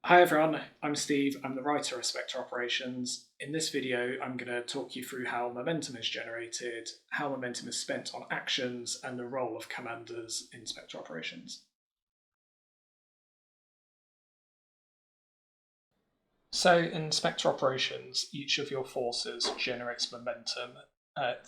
Hi everyone, I'm Steve, I'm the writer of Spectre Operations. In this video, I'm going to talk you through how momentum is generated, how momentum is spent on actions, and the role of commanders in Spectre Operations. So in Spectre Operations, each of your forces generates momentum.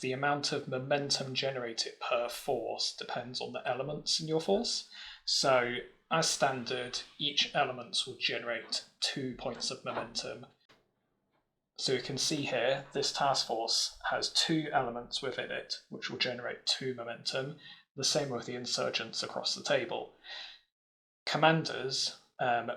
The amount of momentum generated per force depends on the elements in your force. So as standard, each element will generate 2 points of momentum. So you can see here, this task force has 2 elements within it, which will generate 2 momentum. The same with the insurgents across the table. Commanders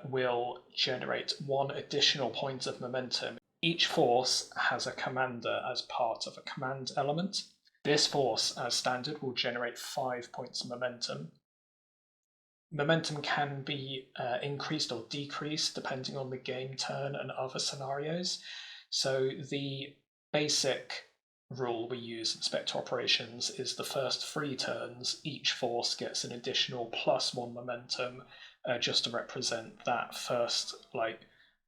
will generate 1 additional point of momentum. Each force has a commander as part of a command element. This force, as standard, will generate 5 points of momentum. Momentum can be increased or decreased depending on the game turn and other scenarios. So the basic rule we use in Spectre Operations is the first 3 turns, each force gets an additional +1 momentum, just to represent that first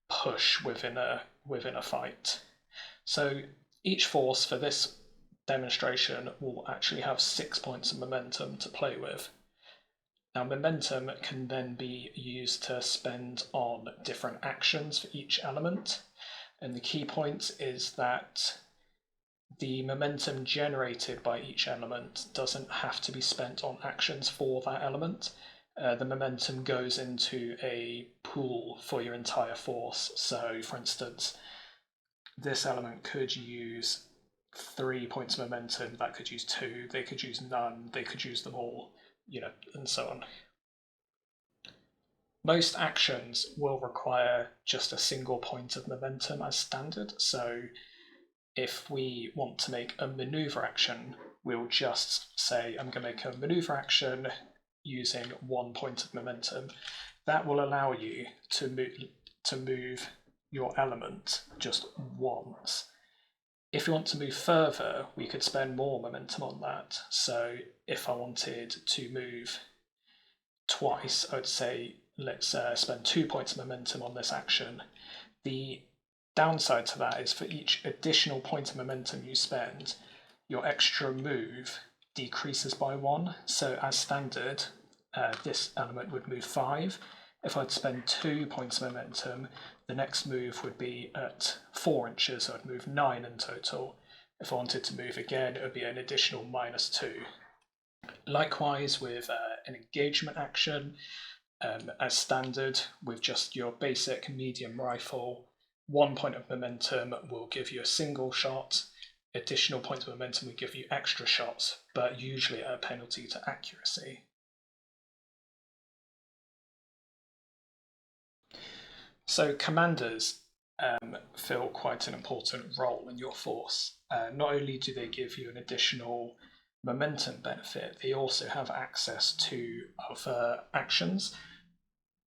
push within a fight. So each force for this demonstration will actually have 6 points of momentum to play with. Now, momentum can then be used to spend on different actions for each element. And the key point is that the momentum generated by each element doesn't have to be spent on actions for that element. The momentum goes into a pool for your entire force. So, for instance, this element could use 3 points of momentum, that could use 2, they could use none, they could use them all, and so on. Most actions will require just a single point of momentum as standard. So if we want to make a maneuver action, we'll just say, I'm going to make a maneuver action using 1 point of momentum. That will allow you to move your element just once. If you want to move further, we could spend more momentum on that. So if I wanted to move twice, I'd say let's spend 2 points of momentum on this action. The downside to that is for each additional point of momentum you spend, your extra move decreases by 1. So as standard, this element would move 5. If I'd spend 2 points of momentum, the next move would be at 4 inches, so I'd move 9 in total. If I wanted to move again, it would be an additional -2. Likewise with an engagement action, as standard, with just your basic medium rifle, 1 point of momentum will give you a single shot. Additional points of momentum will give you extra shots, but usually at a penalty to accuracy. So commanders fill quite an important role in your force. Not only do they give you an additional momentum benefit, they also have access to other actions.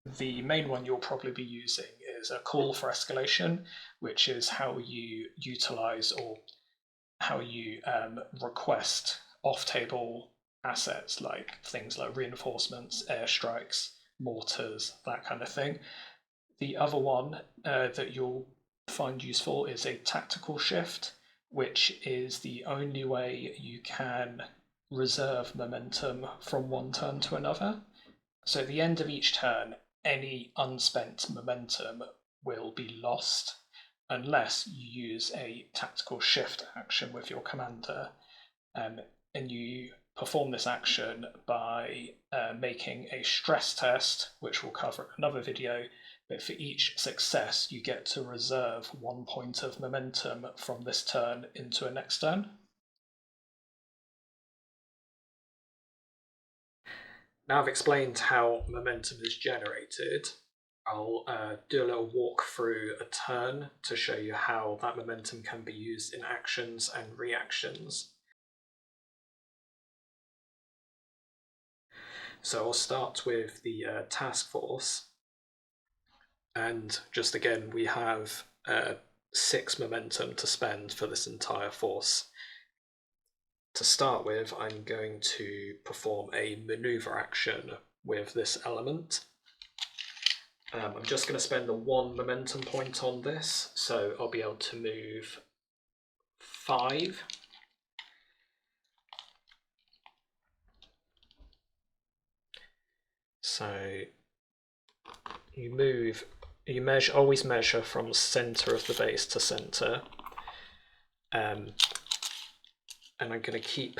The main one you'll probably be using is a call for escalation, which is how you utilize or how you request off-table assets, like things like reinforcements, airstrikes, mortars, that kind of thing. The other one that you'll find useful is a tactical shift, which is the only way you can reserve momentum from one turn to another. So at the end of each turn, any unspent momentum will be lost unless you use a tactical shift action with your commander, and you perform this action by making a stress test, which we'll cover in another video, but for each success you get to reserve 1 point of momentum from this turn into a next turn. Now I've explained how momentum is generated, I'll do a little walk through a turn to show you how that momentum can be used in actions and reactions. So I'll start with the task force, and just again we have 6 momentum to spend for this entire force. To start with, I'm going to perform a maneuver action with this element. I'm just going to spend the 1 momentum point on this, so I'll be able to move 5. So you always measure from center of the base to center. And I'm going to keep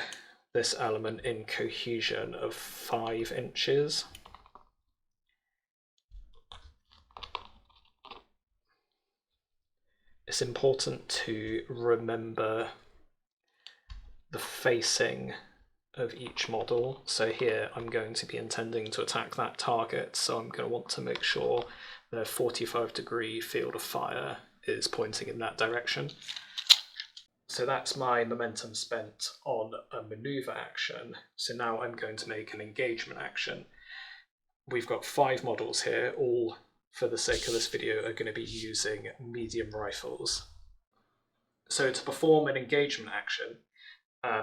this element in cohesion of 5 inches. It's important to remember the facing of each model. So here I'm going to be intending to attack that target, so I'm going to want to make sure the 45-degree field of fire is pointing in that direction. So that's my momentum spent on a maneuver action. So now I'm going to make an engagement action. We've got 5 models here, all for the sake of this video are going to be using medium rifles. So to perform an engagement action,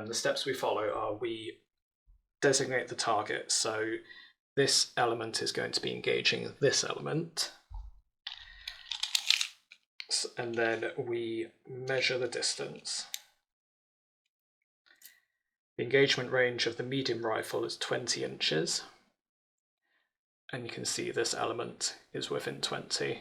the steps we follow are we designate the target. So this element is going to be engaging this element. And then we measure the distance. The engagement range of the medium rifle is 20 inches. And you can see this element is within 20.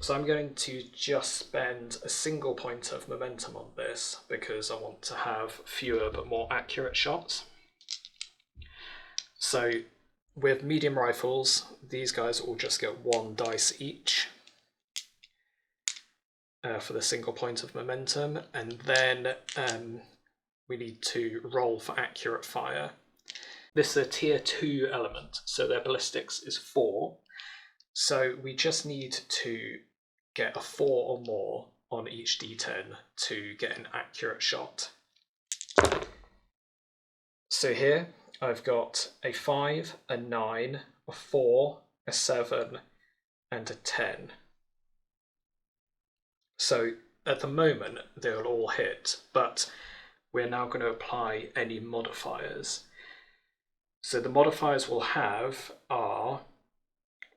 So I'm going to just spend a single point of momentum on this because I want to have fewer but more accurate shots. So with medium rifles, these guys will just get 1 dice each for the single point of momentum, and then we need to roll for accurate fire. This is a tier 2 element, so their ballistics is 4. So we just need to get a 4 or more on each d10 to get an accurate shot. So here I've got a 5, a 9, a 4, a 7, and a 10. So at the moment they'll all hit, but we're now going to apply any modifiers. So the modifiers we'll have are,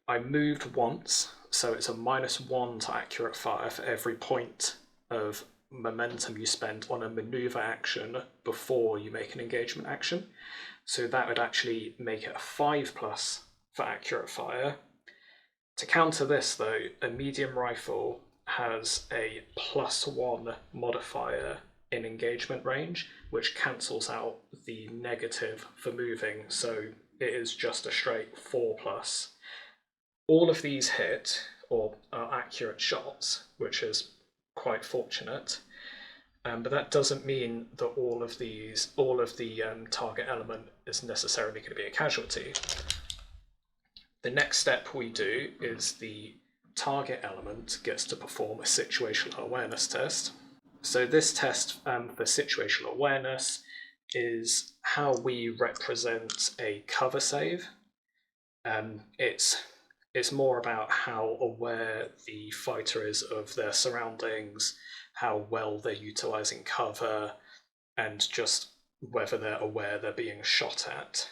I moved once, so it's a -1 to accurate fire for every point of momentum you spend on a maneuver action before you make an engagement action. So that would actually make it a 5+ for accurate fire. To counter this though, a medium rifle has a +1 modifier in engagement range, which cancels out the negative for moving, so it is just a straight 4+. All of these hit, or are accurate shots, which is quite fortunate, but that doesn't mean that all of the target element is necessarily going to be a casualty. The next step we do is the target element gets to perform a situational awareness test. So this test for situational awareness is how we represent a cover save. It's more about how aware the fighter is of their surroundings, how well they're utilizing cover, and just whether they're aware they're being shot at.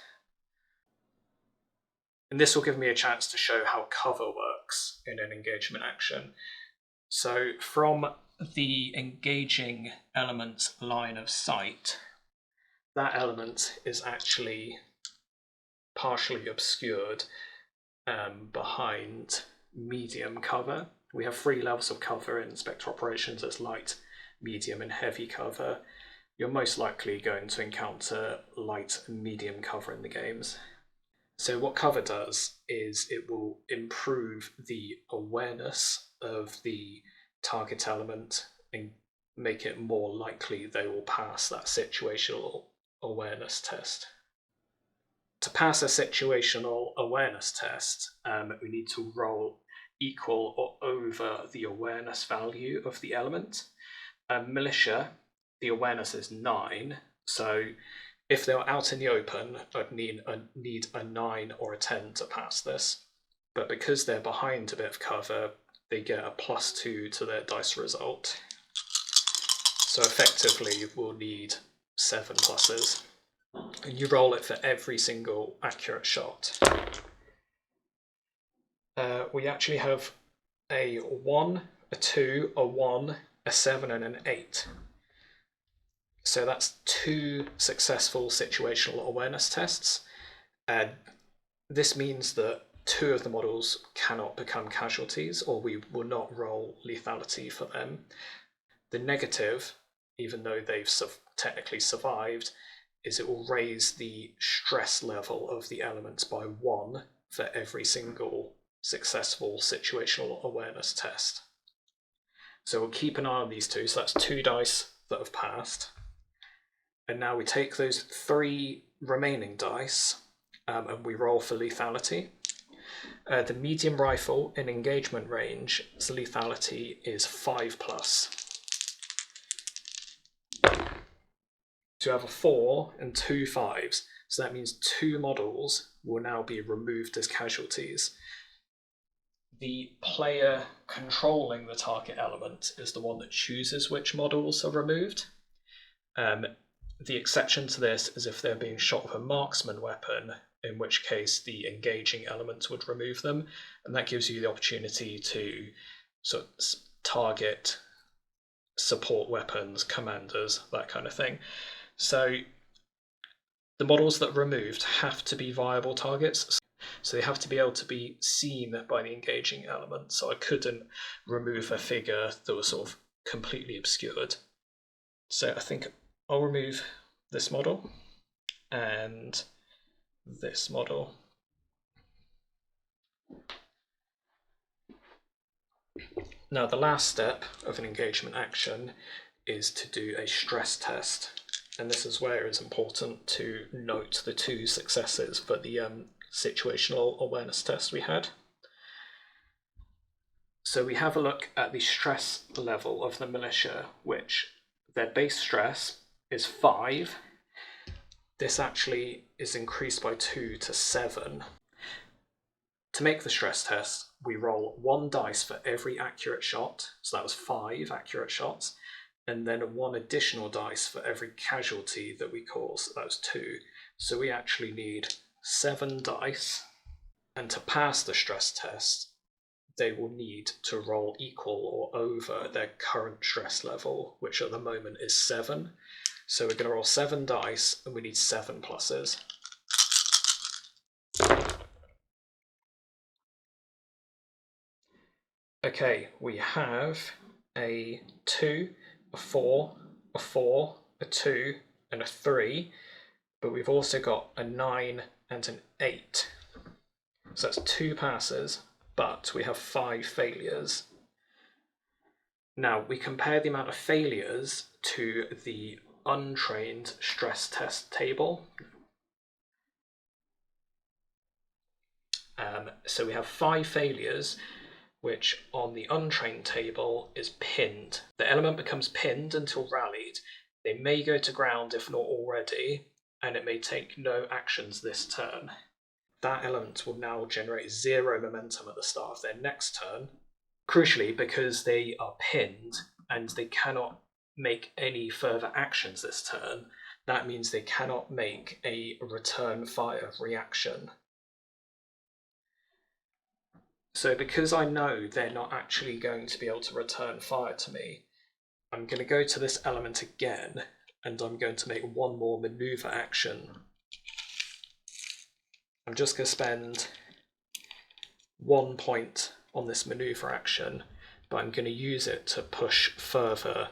And this will give me a chance to show how cover works in an engagement action. So from the engaging element's line of sight, that element is actually partially obscured behind medium cover. We have 3 levels of cover in Spectre operations. It's light, medium, and heavy cover. You're most likely going to encounter light and medium cover in the games. So what cover does is it will improve the awareness of the target element and make it more likely they will pass that situational awareness test. To pass a situational awareness test, we need to roll equal or over the awareness value of the element. Militia, the awareness is 9, so if they were out in the open, I'd need a 9 or a 10 to pass this. But because they're behind a bit of cover, they get a +2 to their dice result. So effectively, we'll need 7 pluses. And you roll it for every single accurate shot. we actually have a 1, a 2, a 1, a 7, and an 8. So that's 2 successful situational awareness tests. This means that 2 of the models cannot become casualties, or we will not roll lethality for them. The negative, even though they've technically survived, is it will raise the stress level of the elements by 1 for every single successful situational awareness test. So we'll keep an eye on these 2. So that's 2 dice that have passed. And now we take those 3 remaining dice and we roll for lethality. The medium rifle in engagement range, its lethality is 5+. So you have a 4 and 2 5s. So that means 2 models will now be removed as casualties. The player controlling the target element is the one that chooses which models are removed. The exception to this is if they're being shot with a marksman weapon, in which case the engaging element would remove them, and that gives you the opportunity to sort of target support weapons, commanders, that kind of thing. So the models that are removed have to be viable targets, so they have to be able to be seen by the engaging element. So I couldn't remove a figure that was sort of completely obscured. So I think I'll remove this model and this model. Now the last step of an engagement action is to do a stress test, and this is where it's important to note the 2 successes for the situational awareness test we had. So we have a look at the stress level of the militia, which their base stress is 5. This actually is increased by 2 to 7. To make the stress test, we roll 1 dice for every accurate shot, so that was 5 accurate shots, and then 1 additional dice for every casualty that we cause, that was 2. So we actually need 7 dice, and to pass the stress test, they will need to roll equal or over their current stress level, which at the moment is 7. So we're going to roll 7 dice, and we need 7 pluses. Okay, we have a 2, a 4, a 4, a 2, and a 3, but we've also got a 9 and an 8. So that's 2 passes, but we have 5 failures. Now, we compare the amount of failures to the untrained stress test table. So we have 5 failures, which on the untrained table is pinned. The element becomes pinned until rallied. They may go to ground if not already, and it may take no actions this turn. That element will now generate 0 momentum at the start of their next turn. Crucially, because they are pinned and they cannot make any further actions this turn, that means they cannot make a return fire reaction. So because I know they're not actually going to be able to return fire to me, I'm going to go to this element again, and I'm going to make 1 more maneuver action. I'm just going to spend 1 point on this maneuver action, but I'm going to use it to push further.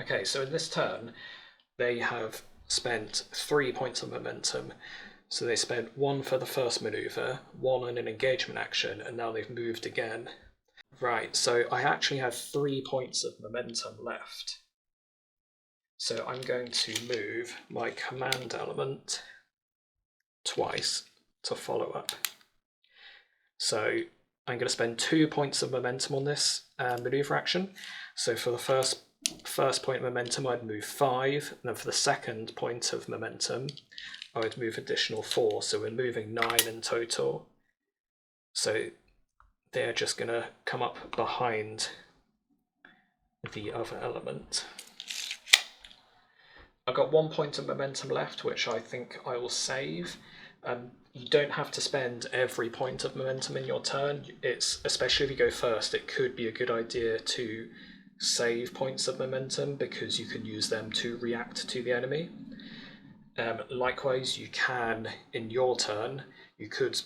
Okay, so in this turn, they have spent 3 points of momentum. So they spent 1 for the first maneuver, 1 on an engagement action, and now they've moved again. Right, so I actually have 3 points of momentum left. So I'm going to move my command element twice to follow up. So I'm going to spend 2 points of momentum on this maneuver action. So for the first point of momentum, I'd move 5, and then for the second point of momentum, I would move additional 4. So we're moving 9 in total. So they're just going to come up behind the other element. I've got 1 point of momentum left, which I think I will save. You don't have to spend every point of momentum in your turn. Especially if you go first, it could be a good idea to save points of momentum because you can use them to react to the enemy. Likewise, you can, in your turn, you could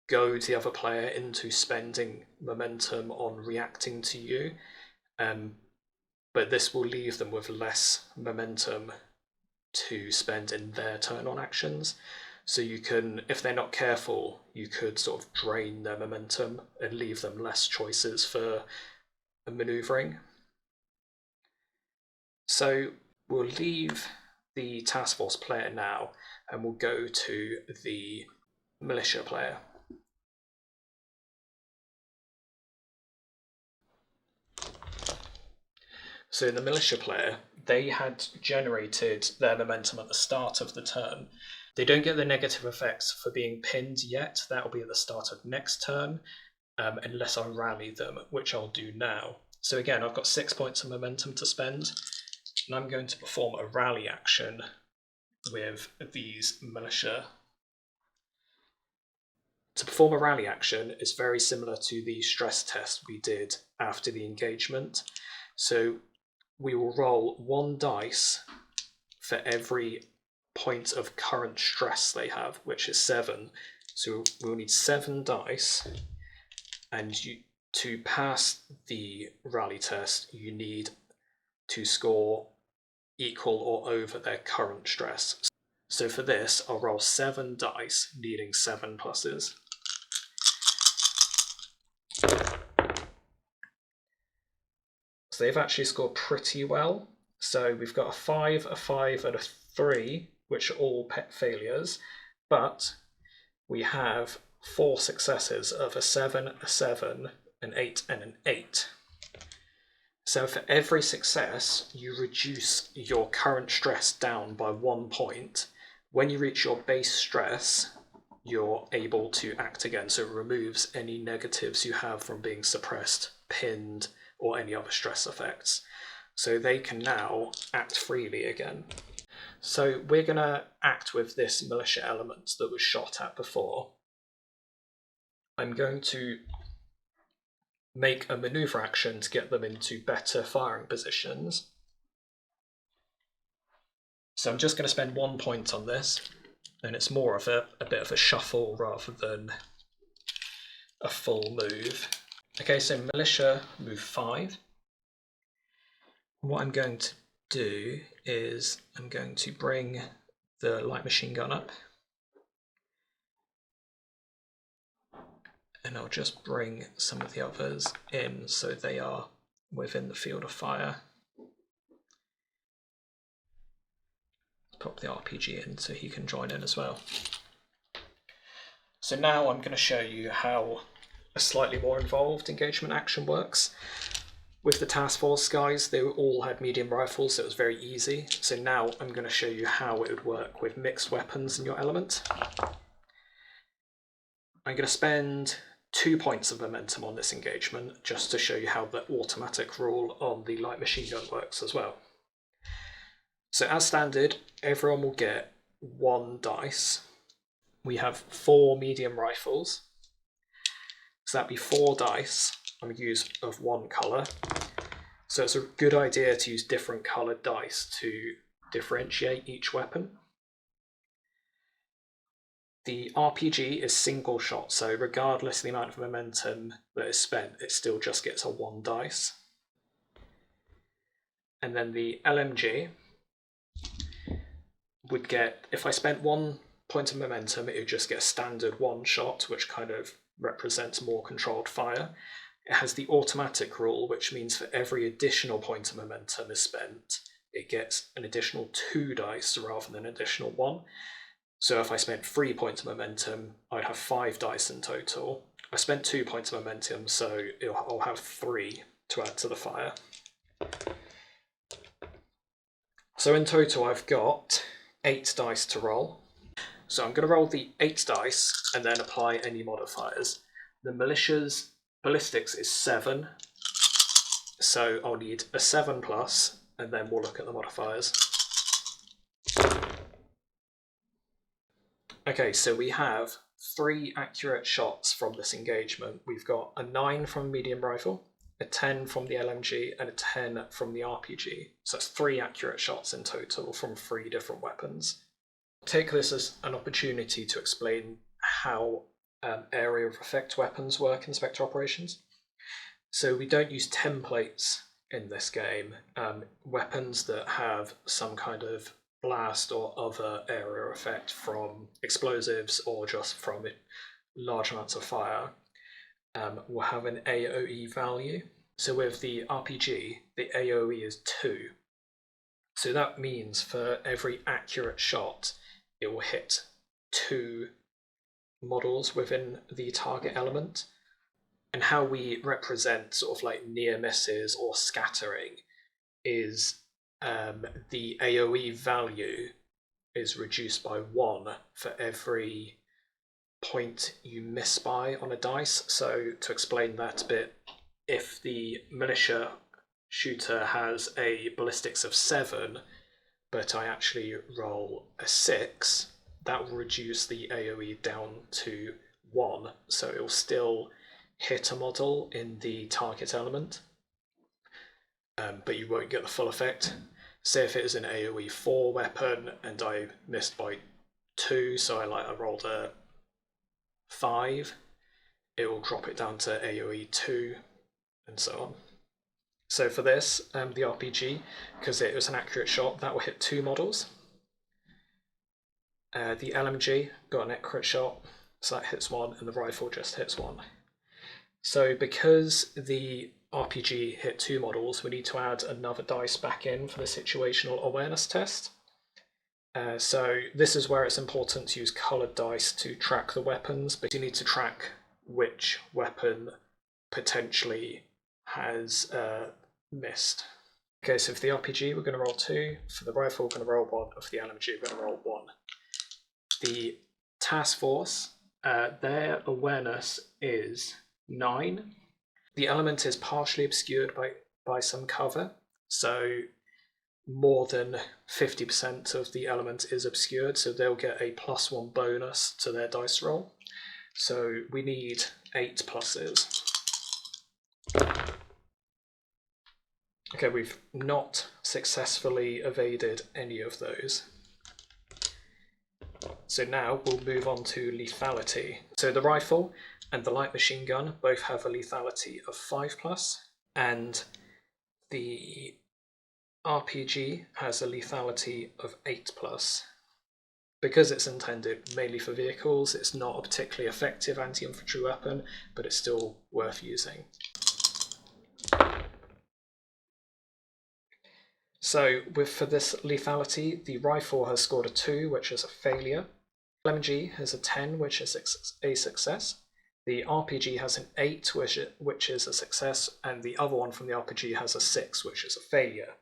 goad the other player into spending momentum on reacting to you, but this will leave them with less momentum to spend in their turn on actions. So you can, if they're not careful, you could sort of drain their momentum and leave them less choices for maneuvering. So we'll leave the task force player now and we'll go to the militia player. So in the militia player, they had generated their momentum at the start of the turn. They don't get the negative effects for being pinned yet. That will be at the start of next turn, unless I rally them, which I'll do now. So again, I've got 6 points of momentum to spend, and I'm going to perform a rally action with these militia. To perform a rally action is very similar to the stress test we did after the engagement. So we will roll 1 dice for every point of current stress they have, which is 7. So we'll need 7 dice, and to pass the rally test, you need to score equal or over their current stress. So for this, I'll roll 7 dice, needing 7 pluses. So they've actually scored pretty well. So we've got a 5, a 5, and a 3, which are all pet failures, but we have 4 successes of a 7, an 8, and an 8. So for every success, you reduce your current stress down by 1 point. When you reach your base stress, you're able to act again, so it removes any negatives you have from being suppressed, pinned, or any other stress effects. So they can now act freely again. So we're going to act with this militia element that was shot at before. I'm going to make a maneuver action to get them into better firing positions. So I'm just going to spend 1 point on this, and it's more of a bit of a shuffle rather than a full move. Okay, so militia move 5. What I'm going to do is I'm going to bring the light machine gun up, and I'll just bring some of the others in so they are within the field of fire. Pop the RPG in so he can join in as well. So now I'm going to show you how a slightly more involved engagement action works. With the task force guys, they all had medium rifles, so it was very easy. So now I'm going to show you how it would work with mixed weapons in your element. I'm going to spend 2 points of momentum on this engagement, just to show you how the automatic rule on the light machine gun works as well. So as standard, everyone will get 1 dice. We have 4 medium rifles, so that'd be 4 dice. I'm going to use of 1 colour. So it's a good idea to use different coloured dice to differentiate each weapon. The RPG is single shot, so regardless of the amount of momentum that is spent, it still just gets a 1 dice. And then the LMG would get, if I spent 1 point of momentum, it would just get a standard 1 shot, which kind of represents more controlled fire. It has the automatic rule, which means for every additional point of momentum is spent, it gets an additional 2 dice rather than an additional 1. So if I spent 3 points of momentum, I'd have 5 dice in total. I spent 2 points of momentum, so I'll have 3 to add to the fire. So in total, I've got 8 dice to roll. So I'm going to roll the 8 dice and then apply any modifiers. The militia's ballistics is 7, so I'll need a 7+, and then we'll look at the modifiers. Okay, so we have 3 accurate shots from this engagement. We've got a 9 from a medium rifle, a 10 from the LMG, and a 10 from the RPG. So that's 3 accurate shots in total from 3 different weapons. Take this as an opportunity to explain how area of effect weapons work in Spectre operations. So we don't use templates in this game. Weapons that have some kind of blast or other area effect from explosives or just from large amounts of fire will have an AOE value. So with the RPG, the AOE is 2. So that means for every accurate shot, it will hit 2 models within the target element. And how we represent sort of like near misses or scattering is the AOE value is reduced by 1 for every point you miss by on a dice. So to explain that a bit, if the militia shooter has a ballistics of 7, but I actually roll a 6, that will reduce the AOE down to 1, so it will still hit a model in the target element, but you won't get the full effect. Say if it is an AOE 4 weapon and I missed by 2, so I rolled a 5, it will drop it down to AOE 2 and so on. So for this, the RPG, because it was an accurate shot, that will hit 2 models. The LMG got an accurate shot, so that hits 1, and the rifle just hits 1. So because the RPG hit 2 models, we need to add another dice back in for the situational awareness test. So this is where it's important to use coloured dice to track the weapons, but you need to track which weapon potentially has missed. Okay, so for the RPG we're going to roll 2, for the rifle we're going to roll 1, and for the LMG we're going to roll 1. The task force, their awareness is 9. The element is partially obscured by some cover, so more than 50% of the element is obscured, so they'll get a +1 bonus to their dice roll. So we need 8 pluses. Okay, we've not successfully evaded any of those. So now we'll move on to lethality. So the rifle and the light machine gun both have a lethality of 5+, and the RPG has a lethality of 8+. Because it's intended mainly for vehicles, it's not a particularly effective anti-infantry weapon, but it's still worth using. So for this lethality, the rifle has scored a 2, which is a failure. LMG has a 10, which is a success. The RPG has an 8, which is a success, and the other one from the RPG has a 6, which is a failure.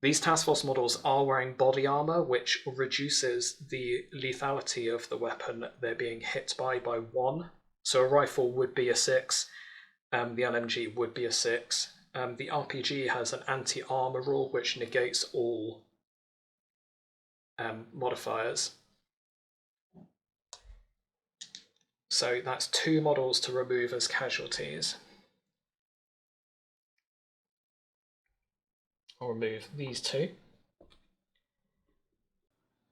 These task force models are wearing body armor, which reduces the lethality of the weapon they're being hit by 1. So a rifle would be a 6, the LMG would be a 6. The RPG has an anti-armor rule, which negates all modifiers. So that's 2 models to remove as casualties. I'll remove these 2.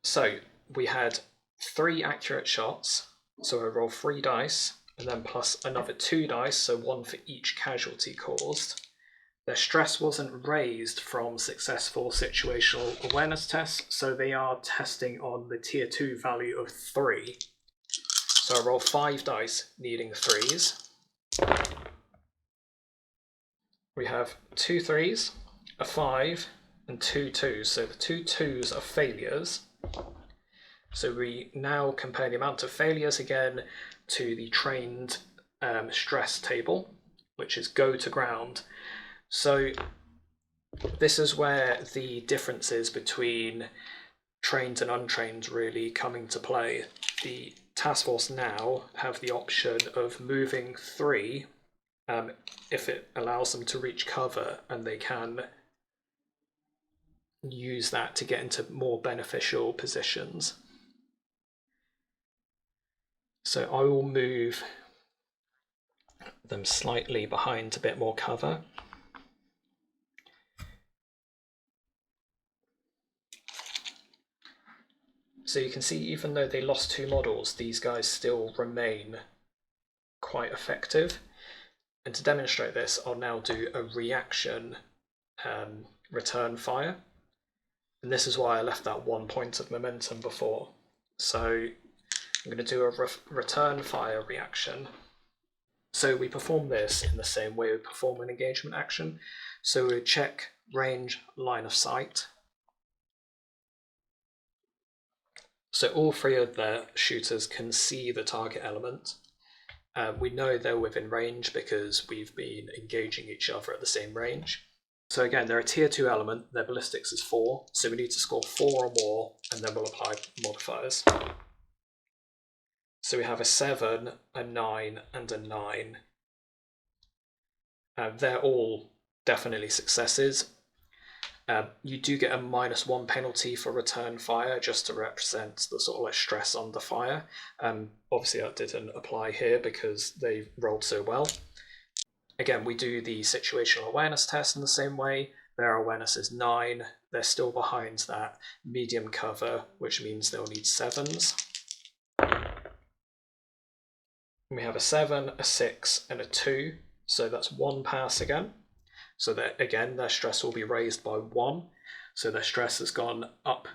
So we had 3 accurate shots, so I roll 3 dice, and then plus another 2 dice, so 1 for each casualty caused. Their stress wasn't raised from successful situational awareness tests, so they are testing on the tier 2 value of 3. So I roll 5 dice, needing 3s. We have 2 3s, a 5, and 2 2s. So the 2 2s are failures. So we now compare the amount of failures again to the trained stress table, which is go to ground. So this is where the differences between trained and untrained really come into play. The task force now have the option of moving 3 if it allows them to reach cover, and they can use that to get into more beneficial positions. So I will move them slightly behind a bit more cover. So you can see, even though they lost 2 models, these guys still remain quite effective. And to demonstrate this, I'll now do a reaction return fire. And this is why I left that 1 point of momentum before. So I'm going to do a return fire reaction. So we perform this in the same way we perform an engagement action. So we check range, line of sight. So all 3 of the shooters can see the target element. We know they're within range because we've been engaging each other at the same range. So again, they're a tier 2 element, their ballistics is 4, so we need to score 4 or more, and then we'll apply modifiers. So we have a 7, a 9, and a 9. They're all definitely successes. You do get a -1 penalty for return fire, just to represent the sort of like stress under fire. Obviously that didn't apply here because they rolled so well. Again, we do the situational awareness test in the same way. Their awareness is 9. They're still behind that medium cover, which means they'll need 7s. We have a 7, a 6, and a 2, so that's 1 pass again. So that again, their stress will be raised by 1. So their stress has gone up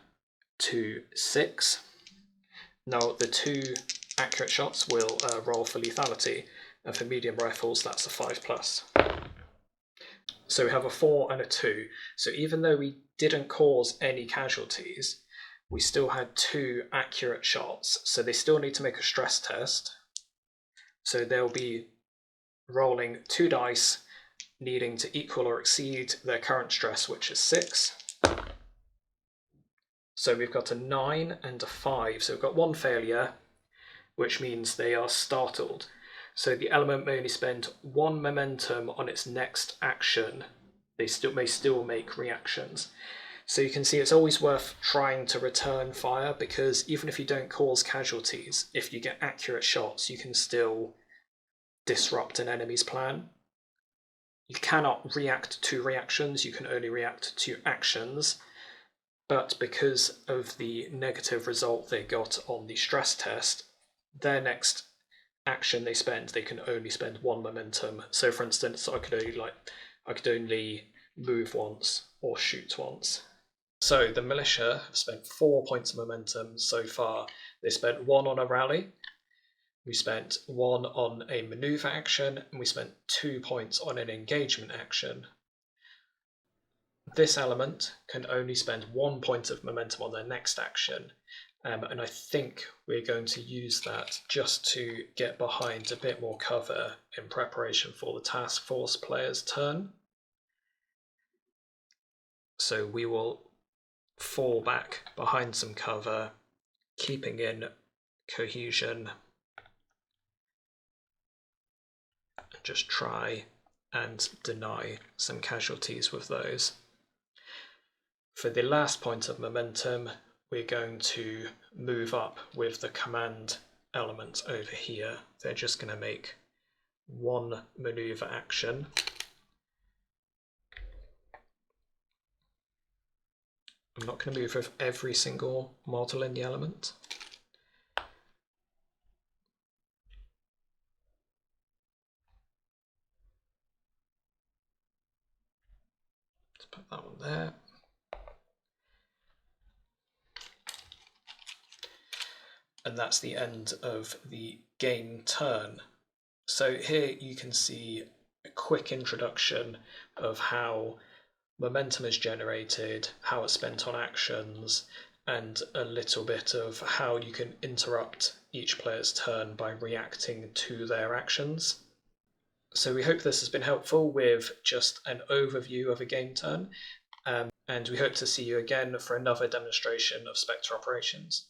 to 6. Now the 2 accurate shots will roll for lethality, and for medium rifles that's a 5+. So we have a 4 and a 2. So even though we didn't cause any casualties, we still had 2 accurate shots. So they still need to make a stress test. So they'll be rolling 2 dice, needing to equal or exceed their current stress, which is 6. So we've got a 9 and a 5. So we've got 1 failure, which means they are startled. So the element may only spend 1 momentum on its next action. They may still make reactions. So you can see it's always worth trying to return fire, because even if you don't cause casualties, if you get accurate shots, you can still disrupt an enemy's plan. You cannot react to reactions, you can only react to actions. But because of the negative result they got on the stress test, their next action they spend, they can only spend 1 momentum. So for instance, I could only move once or shoot once. So the militia have spent 4 points of momentum so far. They spent 1 on a rally, we spent 1 on a maneuver action, and we spent 2 points on an engagement action. This element can only spend 1 point of momentum on their next action, and I think we're going to use that just to get behind a bit more cover in preparation for the task force player's turn. So we will fall back behind some cover, keeping in cohesion, and just try and deny some casualties with those. For the last point of momentum, we're going to move up with the command element over here. They're just going to make 1 maneuver action. I'm not going to move with every single model in the element. Let's put that one there. And that's the end of the game turn. So here you can see a quick introduction of how momentum is generated, how it's spent on actions, and a little bit of how you can interrupt each player's turn by reacting to their actions. So we hope this has been helpful with just an overview of a game turn, and we hope to see you again for another demonstration of Spectre operations.